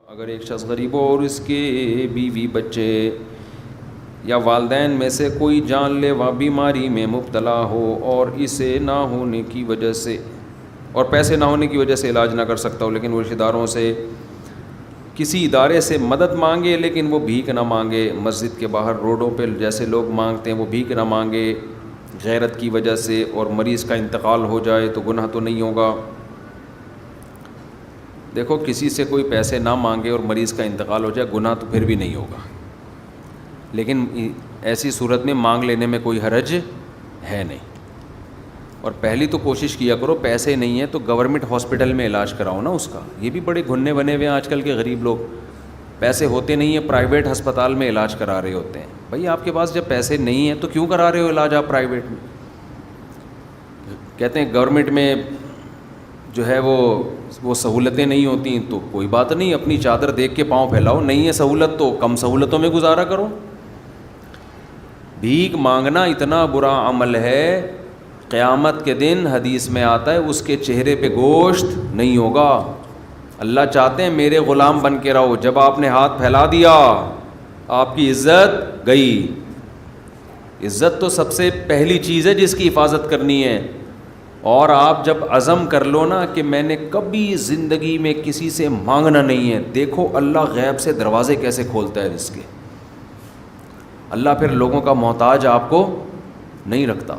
اگر ایک شخص غریب ہو اور اس کے بیوی بچے یا والدین میں سے کوئی جان لیوا بیماری میں مبتلا ہو اور اسے نہ ہونے کی وجہ سے اور پیسے نہ ہونے کی وجہ سے علاج نہ کر سکتا ہو، لیکن وہ رشتہ داروں سے کسی ادارے سے مدد مانگے لیکن وہ بھیک نہ مانگے، مسجد کے باہر روڈوں پہ جیسے لوگ مانگتے ہیں وہ بھیک نہ مانگے غیرت کی وجہ سے، اور مریض کا انتقال ہو جائے تو گناہ تو نہیں ہوگا؟ دیکھو، کسی سے کوئی پیسے نہ مانگے اور مریض کا انتقال ہو جائے گناہ تو پھر بھی نہیں ہوگا، لیکن ایسی صورت میں مانگ لینے میں کوئی حرج ہے نہیں۔ اور پہلی تو کوشش کیا کرو، پیسے نہیں ہیں تو گورنمنٹ ہاسپٹل میں علاج کراؤ نا اس کا۔ یہ بھی بڑے گھننے بنے ہوئے ہیں آج کل کے غریب لوگ، پیسے ہوتے نہیں ہیں پرائیویٹ ہسپتال میں علاج کرا رہے ہوتے ہیں۔ بھائی آپ کے پاس جب پیسے نہیں ہیں تو کیوں کرا رہے ہو علاج آپ پرائیویٹ میں؟ کہتے ہیں گورنمنٹ میں جو ہے وہ سہولتیں نہیں ہوتی، تو کوئی بات نہیں، اپنی چادر دیکھ کے پاؤں پھیلاؤ، نہیں ہے سہولت تو کم سہولتوں میں گزارا کرو۔ بھیک مانگنا اتنا برا عمل ہے، قیامت کے دن حدیث میں آتا ہے اس کے چہرے پہ گوشت نہیں ہوگا۔ اللہ چاہتے ہیں میرے غلام بن کے رہو، جب آپ نے ہاتھ پھیلا دیا آپ کی عزت گئی۔ عزت تو سب سے پہلی چیز ہے جس کی حفاظت کرنی ہے، اور آپ جب عزم کر لو نا کہ میں نے کبھی زندگی میں کسی سے مانگنا نہیں ہے، دیکھو اللہ غیب سے دروازے کیسے کھولتا ہے رزق کے۔ اللہ پھر لوگوں کا محتاج آپ کو نہیں رکھتا۔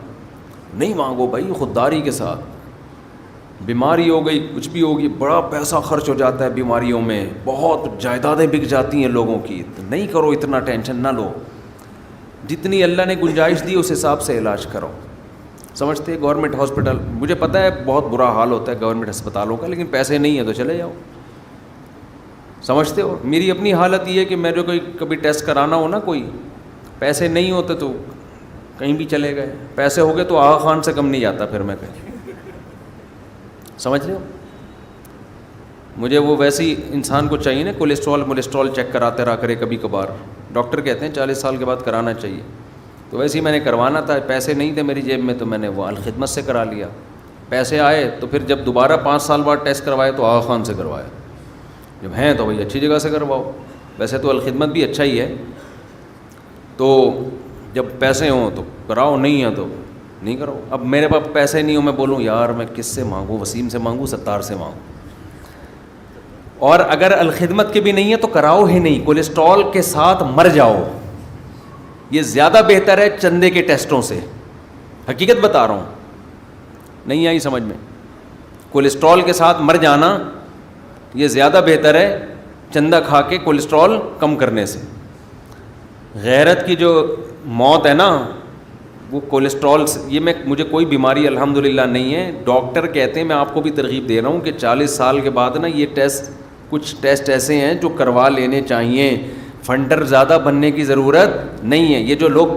نہیں مانگو بھائی خودداری کے ساتھ۔ بیماری ہو گئی، کچھ بھی ہوگی، بڑا پیسہ خرچ ہو جاتا ہے بیماریوں میں، بہت جائیدادیں بک جاتی ہیں لوگوں کی، تو نہیں کرو، اتنا ٹینشن نہ لو، جتنی اللہ نے گنجائش دی اس حساب سے علاج کرو۔ سمجھتے ہیں گورنمنٹ ہاسپٹل، مجھے پتہ ہے بہت برا حال ہوتا ہے گورنمنٹ ہسپتالوں کا، لیکن پیسے نہیں ہیں تو چلے جاؤ۔ سمجھتے ہو؟ میری اپنی حالت یہ ہے کہ میرے کو کبھی ٹیسٹ کرانا ہو نا، کوئی پیسے نہیں ہوتے تو کہیں بھی چلے گئے، پیسے ہو گئے تو آغا خان سے کم نہیں جاتا پھر میں کہیں۔ سمجھ رہے ہو؟ مجھے وہ ویسی انسان کو چاہیے نا، کولیسٹرول چیک کراتے رہا کرے کبھی کبھار، ڈاکٹر کہتے ہیں 40 سال کے بعد کرانا چاہیے، تو ویسے ہی میں نے کروانا تھا، پیسے نہیں تھے میری جیب میں تو میں نے وہ الخدمت سے کرا لیا۔ پیسے آئے تو پھر جب دوبارہ 5 سال بعد ٹیسٹ کروائے تو آغا خان سے کروایا۔ جب ہیں تو بھائی اچھی جگہ سے کرواؤ، ویسے تو الخدمت بھی اچھا ہی ہے، تو جب پیسے ہوں تو کراؤ، نہیں ہیں تو نہیں کرو۔ اب میرے پاس پیسے نہیں ہوں، میں بولوں یار میں کس سے مانگوں، وسیم سے مانگوں، ستار سے مانگوں؟ اور اگر الخدمت کے بھی نہیں ہے تو کراؤ ہی نہیں، کولیسٹرول کے ساتھ مر جاؤ، یہ زیادہ بہتر ہے چندے کے ٹیسٹوں سے۔ حقیقت بتا رہا ہوں، نہیں آئی سمجھ میں؟ کولیسٹرول کے ساتھ مر جانا یہ زیادہ بہتر ہے چندہ کھا کے کولیسٹرول کم کرنے سے۔ غیرت کی جو موت ہے نا وہ کولیسٹرول سے، یہ مجھے کوئی بیماری الحمدللہ نہیں ہے، ڈاکٹر کہتے ہیں، میں آپ کو بھی ترغیب دے رہا ہوں کہ 40 سال کے بعد نا یہ کچھ ٹیسٹ ایسے ہیں جو کروا لینے چاہیے، فنڈر زیادہ بننے کی ضرورت نہیں ہے۔ یہ جو لوگ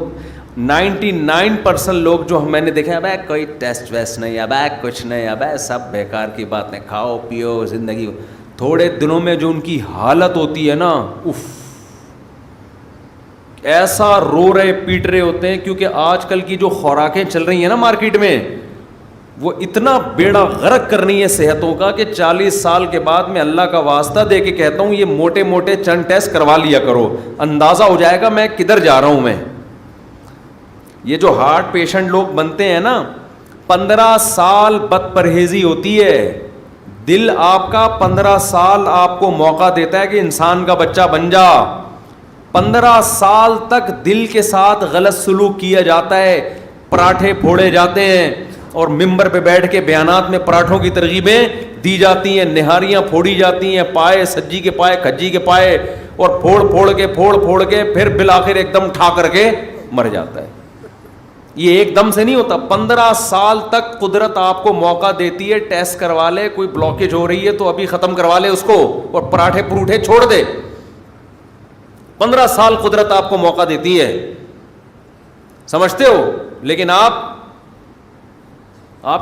99% لوگ جو میں نے دیکھے، ابے کوئی ٹیسٹ ویسٹ نہیں، ابے کچھ نہیں، ابے سب بیکار کی باتیں، کھاؤ پیو زندگی، تھوڑے دنوں میں جو ان کی حالت ہوتی ہے نا، اف، ایسا رو رہے پیٹ رہے ہوتے ہیں، کیونکہ آج کل کی جو خوراکیں چل رہی ہیں نا مارکیٹ میں، وہ اتنا بیڑا غرق کرنی ہے صحتوں کا کہ 40 سال کے بعد میں اللہ کا واسطہ دے کے کہتا ہوں یہ موٹے موٹے چند ٹیسٹ کروا لیا کرو، اندازہ ہو جائے گا میں کدھر جا رہا ہوں میں۔ یہ جو ہارٹ پیشنٹ لوگ بنتے ہیں نا، 15 سال بد پرہیزی ہوتی ہے، دل آپ کا 15 سال آپ کو موقع دیتا ہے کہ انسان کا بچہ بن جا، 15 سال تک دل کے ساتھ غلط سلوک کیا جاتا ہے، پراٹھے پھوڑے جاتے ہیں، اور ممبر پہ بیٹھ کے بیانات میں پراٹھوں کی ترغیبیں دی جاتی ہیں، نہاریاں پھوڑی جاتی ہیں، پائے سجی کے پائے کھجی کے پائے، اور پھوڑ کے پھر بالآخر ایک دم ٹھا کر کے مر جاتا ہے۔ یہ ایک دم سے نہیں ہوتا، 15 سال تک قدرت آپ کو موقع دیتی ہے، ٹیسٹ کروا لے، کوئی بلاکیج ہو رہی ہے تو ابھی ختم کروا لے اس کو، اور پراٹھے پروٹھے چھوڑ دے۔ 15 سال قدرت آپ کو موقع دیتی ہے، سمجھتے ہو؟ لیکن آپ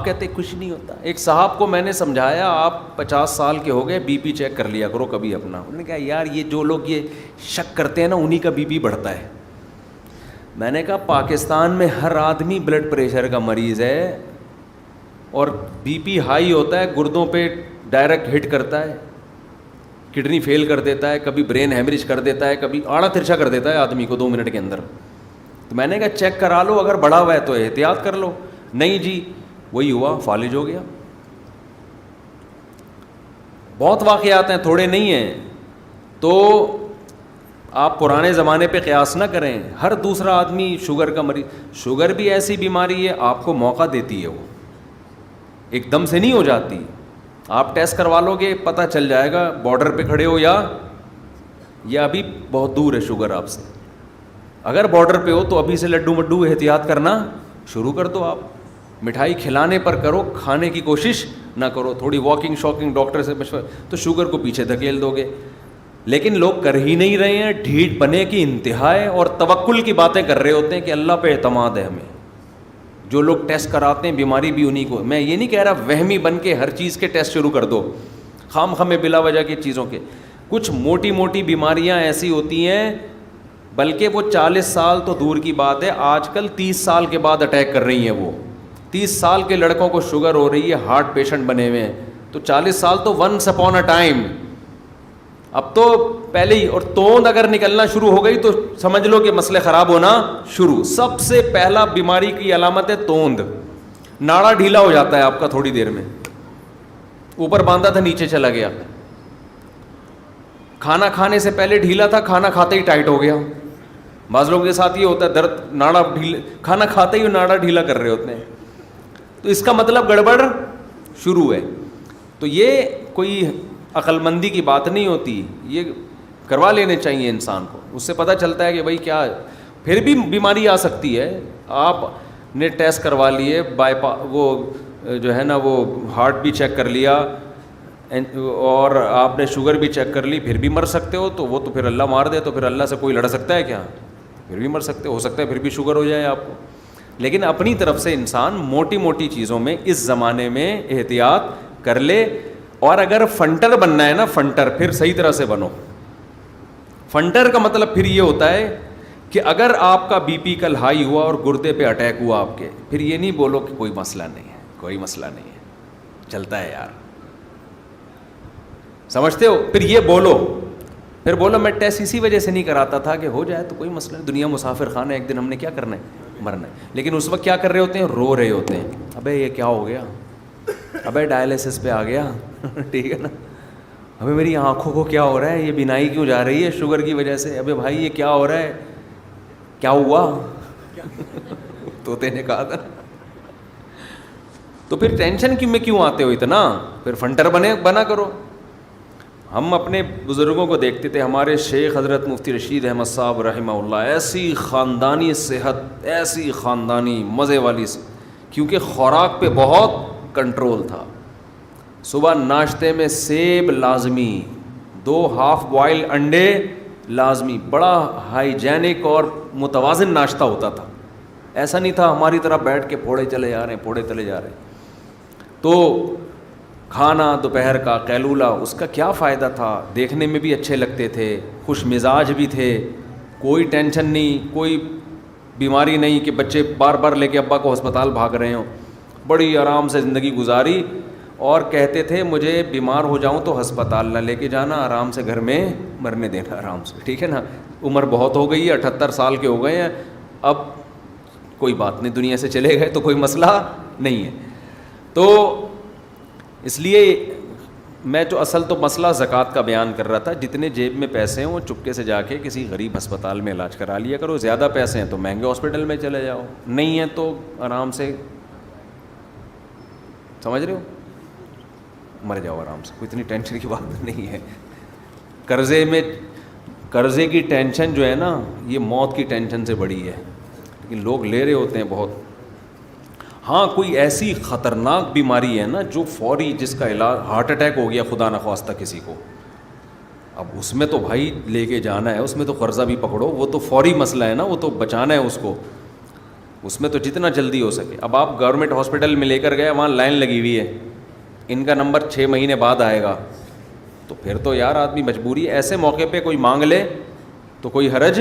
کہتے کچھ نہیں ہوتا۔ ایک صاحب کو میں نے سمجھایا، آپ 50 سال کے ہو گئے، بی پی چیک کر لیا کرو کبھی اپنا۔ انہوں نے کہا یار یہ جو لوگ یہ شک کرتے ہیں نا انہی کا بی پی بڑھتا ہے۔ میں نے کہا پاکستان میں ہر آدمی بلڈ پریشر کا مریض ہے، اور بی پی ہائی ہوتا ہے گردوں پہ ڈائریکٹ ہٹ کرتا ہے، کڈنی فیل کر دیتا ہے, کبھی برین ہیمریج کر دیتا ہے, کبھی آڑا ترچھا کر دیتا ہے آدمی کو 2 منٹ کے اندر. تو میں نے کہا چیک کرا لو, اگر بڑا ہوا ہے تو احتیاط کر لو. نہیں جی, وہی ہوا, فالج ہو گیا. بہت واقعات ہیں, تھوڑے نہیں ہیں. تو آپ پرانے زمانے پہ قیاس نہ کریں. ہر دوسرا آدمی شوگر کا مریض, شوگر بھی ایسی بیماری ہے آپ کو موقع دیتی ہے, وہ ایک دم سے نہیں ہو جاتی. آپ ٹیسٹ کروا لو گے, پتہ چل جائے گا بارڈر پہ کھڑے ہو یا ابھی بہت دور ہے شوگر آپ سے. اگر بارڈر پہ ہو تو ابھی سے لڈو مڈو احتیاط کرنا شروع کر دو. آپ مٹھائی کھلانے پر کرو, کھانے کی کوشش نہ کرو. تھوڑی واکنگ شاکنگ ڈاکٹر سے تو شوگر کو پیچھے دھکیل دو گے. لیکن لوگ کر ہی نہیں رہے ہیں, ڈھیٹ بنے کی انتہا ہے, اور توکل کی باتیں کر رہے ہوتے ہیں کہ اللہ پہ اعتماد ہے ہمیں. جو لوگ ٹیسٹ کراتے ہیں بیماری بھی انہی کو. میں یہ نہیں کہہ رہا وہمی بن کے ہر چیز کے ٹیسٹ شروع کر دو, خام خامے بلا وجہ کی چیزوں کے. کچھ موٹی موٹی بیماریاں ایسی ہوتی ہیں, بلکہ وہ 40 سال تو دور کی بات ہے, آج کل 30 سال کے بعد اٹیک کر رہی ہیں. وہ 30 سال کے لڑکوں کو شوگر ہو رہی ہے, ہارٹ پیشنٹ بنے ہوئے ہیں. تو 40 سال تو ونس اپون اے ٹائم, اب تو پہلے ہی. اور توند اگر نکلنا شروع ہو گئی تو سمجھ لو کہ مسئلے خراب ہونا شروع. سب سے پہلا بیماری کی علامت ہے توند. ناڑا ڈھیلا ہو جاتا ہے آپ کا تھوڑی دیر میں, اوپر باندھا تھا نیچے چلا گیا. کھانا کھانے سے پہلے ڈھیلا تھا, کھانا کھاتے ہی ٹائٹ ہو گیا. بعض لوگوں کے ساتھ یہ ہوتا ہے, درد ناڑا ڈھیلا, کھانا کھاتے ہی ناڑا ڈھیلا کر رہے ہوتے ہیں. تو اس کا مطلب گڑبڑ شروع ہے. تو یہ کوئی عقل مندی کی بات نہیں ہوتی, یہ کروا لینے چاہیے انسان کو. اس سے پتہ چلتا ہے کہ بھائی کیا, پھر بھی بیماری آ سکتی ہے. آپ نے ٹیسٹ کروا لیے, وہ جو ہے نا وہ ہارٹ بھی چیک کر لیا, اور آپ نے شوگر بھی چیک کر لی, پھر بھی مر سکتے ہو. تو وہ تو پھر اللہ مار دے, تو پھر اللہ سے کوئی لڑ سکتا ہے کیا؟ پھر بھی مر سکتے ہو سکتا ہے پھر بھی شوگر ہو جائے آپ کو. لیکن اپنی طرف سے انسان موٹی موٹی چیزوں میں اس زمانے میں احتیاط کر لے. اور اگر فنٹر بننا ہے نا, فنٹر, پھر صحیح طرح سے بنو. فنٹر کا مطلب پھر یہ ہوتا ہے کہ اگر آپ کا بی پی کل ہائی ہوا اور گردے پہ اٹیک ہوا آپ کے, پھر یہ نہیں بولو کہ کوئی مسئلہ نہیں ہے, کوئی مسئلہ نہیں ہے, چلتا ہے یار, سمجھتے ہو. پھر یہ بولو, پھر بولو میں ٹیسٹ اسی وجہ سے نہیں کراتا تھا کہ ہو جائے تو کوئی مسئلہ نہیں. دنیا مسافر خانہ ہے, ایک دن ہم نے کیا کرنا ہے, مرنا ہے. لیکن اس وقت کیا کر رہے ہوتے ہیں, رو رہے ہوتے ہیں, ابے یہ کیا ہو گیا, ابے ڈائلسس پہ آ گیا, ٹھیک ہے نا, ابے میری آنکھوں کو کیا ہو رہا ہے, یہ بینائی کیوں جا رہی ہے شوگر کی وجہ سے, ابے بھائی یہ کیا ہو رہا ہے, کیا ہوا طوطے نے کہا تھا. تو پھر ٹینشن میں کیوں آتے ہو اتنا, پھر فنٹر بنا کرو. ہم اپنے بزرگوں کو دیکھتے تھے, ہمارے شیخ حضرت مفتی رشید احمد صاحب رحمہ اللہ, ایسی خاندانی صحت, ایسی خاندانی مزے والی, کیونکہ خوراک پہ بہت کنٹرول تھا. صبح ناشتے میں سیب لازمی, 2 ہاف بوائل انڈے لازمی, بڑا ہائیجینک اور متوازن ناشتہ ہوتا تھا. ایسا نہیں تھا ہماری طرح بیٹھ کے پھوڑے چلے جا رہے ہیں. تو کھانا دوپہر کا قیلولہ, اس کا کیا فائدہ تھا, دیکھنے میں بھی اچھے لگتے تھے, خوش مزاج بھی تھے, کوئی ٹینشن نہیں, کوئی بیماری نہیں کہ بچے بار بار لے کے ابا کو ہسپتال بھاگ رہے ہوں. بڑی آرام سے زندگی گزاری, اور کہتے تھے مجھے بیمار ہو جاؤں تو ہسپتال نہ لے کے جانا, آرام سے گھر میں مرنے دینا آرام سے, ٹھیک ہے نا. عمر بہت ہو گئی ہے, 78 سال کے ہو گئے ہیں, اب کوئی بات نہیں, دنیا سے چلے گئے تو کوئی مسئلہ نہیں ہے. تو اس لیے میں جو اصل تو مسئلہ زکوٰۃ کا بیان کر رہا تھا, جتنے جیب میں پیسے ہیں وہ چپکے سے جا کے کسی غریب ہسپتال میں علاج کرا لیا کرو. زیادہ پیسے ہیں تو مہنگے ہاسپٹل میں چلے جاؤ, نہیں ہیں تو آرام سے, سمجھ رہے ہو, مر جاؤ آرام سے, کوئی اتنی ٹینشن کی بات نہیں ہے. قرضے کی ٹینشن جو ہے نا, یہ موت کی ٹینشن سے بڑی ہے, لیکن لوگ لے رہے ہوتے ہیں بہت. ہاں کوئی ایسی خطرناک بیماری ہے نا جو فوری, جس کا علاج, ہارٹ اٹیک ہو گیا خدا نخواستہ کسی کو, اب اس میں تو بھائی لے کے جانا ہے, اس میں تو قرضہ بھی پکڑو, وہ تو فوری مسئلہ ہے نا, وہ تو بچانا ہے اس کو, اس میں تو جتنا جلدی ہو سکے. اب آپ گورنمنٹ ہاسپٹل میں لے کر گئے, وہاں لائن لگی ہوئی ہے, ان کا نمبر 6 مہینے بعد آئے گا, تو پھر تو یار آدمی مجبوری ہے. ایسے موقع پہ کوئی مانگ لے تو کوئی حرج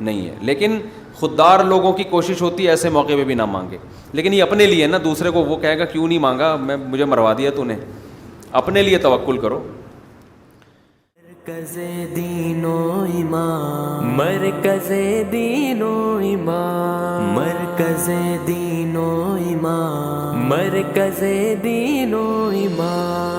نہیں ہے, لیکن خوددار لوگوں کی کوشش ہوتی ہے ایسے موقع پہ بھی نہ مانگے. لیکن یہ اپنے لیے نا, دوسرے کو وہ کہے گا کیوں نہیں مانگا, مجھے مروا دیا تو نے, اپنے لیے توکل کرو. مرکز دین و ایمان، مرکز دین و ایمان، مرکز دین و ایمان، مرکز دین و ایمان۔